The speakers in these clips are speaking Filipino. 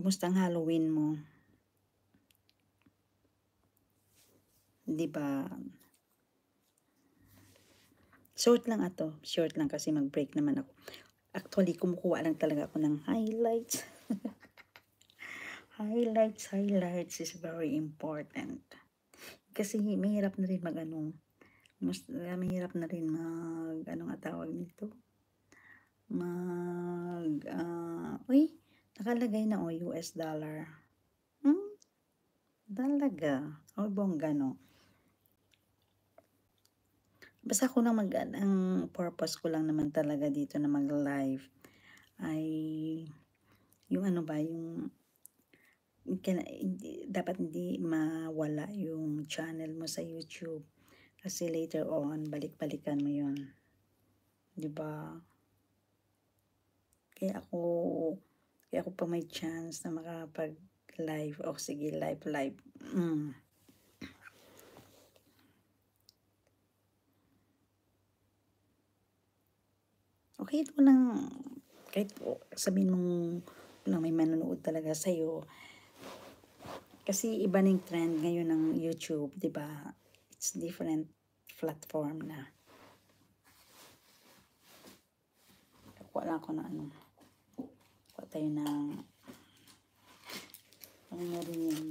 Kumusta ang Halloween mo? Di ba? Short lang ato. Short lang kasi mag-break naman ako. Actually, kumukuha lang talaga ako ng highlights. Highlights is very important. Kasi mahirap na rin mahirap na rin anong tawag nito? Uy, nakalagay na US dollar. Talaga. O bongga, no? Basta ko lang ang purpose ko lang naman talaga dito na mag-live ay yung dapat hindi mawala yung channel mo sa YouTube kasi later on balik-balikan mo yun, di ba? Kaya ako pa may chance na makapag-live. Sige, live. Okay, ito lang, kahit sabihin mong lang may manonood talaga sa'yo. Kasi iba ng trend ngayon ng YouTube, di ba? It's different platform na. Kuha lang ako na kuha tayo ng ano rin yan.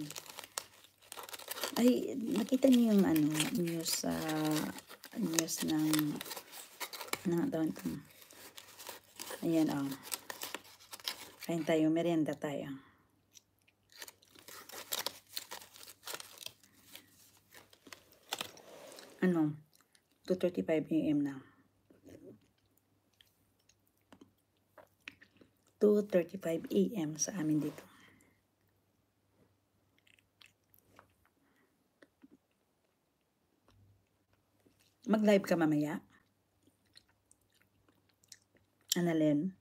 Ay, nakita niyo yung news ng doon. Ayan, kain tayo, merienda tayo. Ano, 2:35 AM na. 2:35 AM sa amin dito. Mag-live ka mamaya? Annalyn?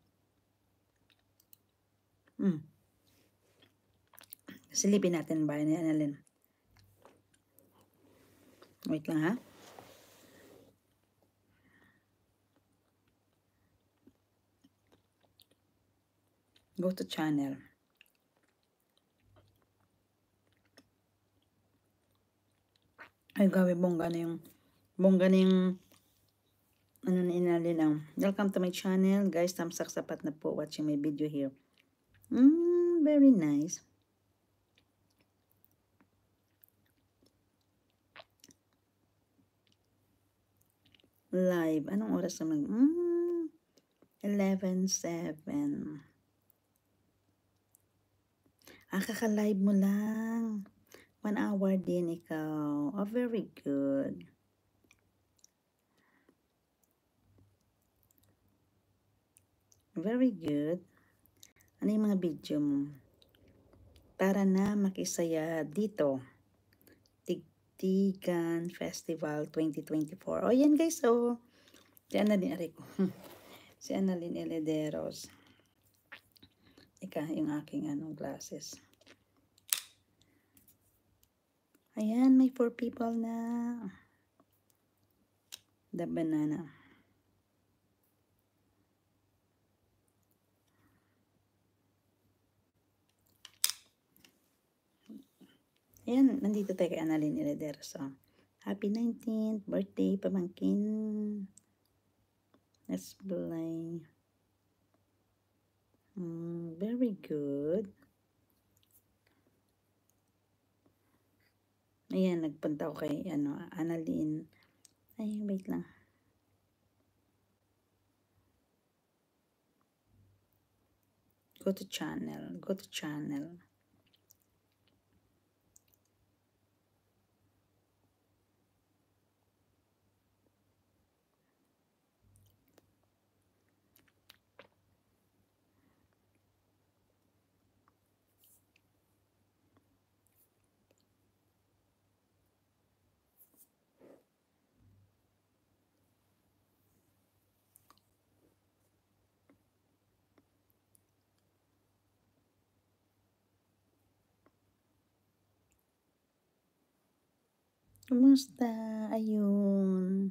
Silipin natin ba ni Annalyn? Wait lang ha. Go to channel. Ay, gabi, bongga na yung ano na Annalyn ang. Welcome to my channel. Guys, thumbs up sapat na po watching my video here. Very nice. Live. Anong oras naman? 11:07. Kaka-live mo lang. 1 hour din ikaw. Very good. Very good. Ano yung mga video mo? Para na makisaya dito. Tigtigan Festival 2024. Yan guys, si Annalyn Arico. Si Annalyn Elederos. Yung aking glasses. Ayan, may 4 people na. The banana. Ayan, nandito tayo kay Annalyn Elederos. Happy 19th birthday, pamangkin. Let's play. Very good. Ayan, nagpunta ko kay Annalyn. Ay, wait lang. Go to channel. Kumusta? Ayun.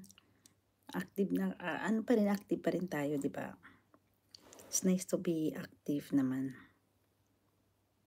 Active na, active pa rin tayo, di ba? It's nice to be active naman.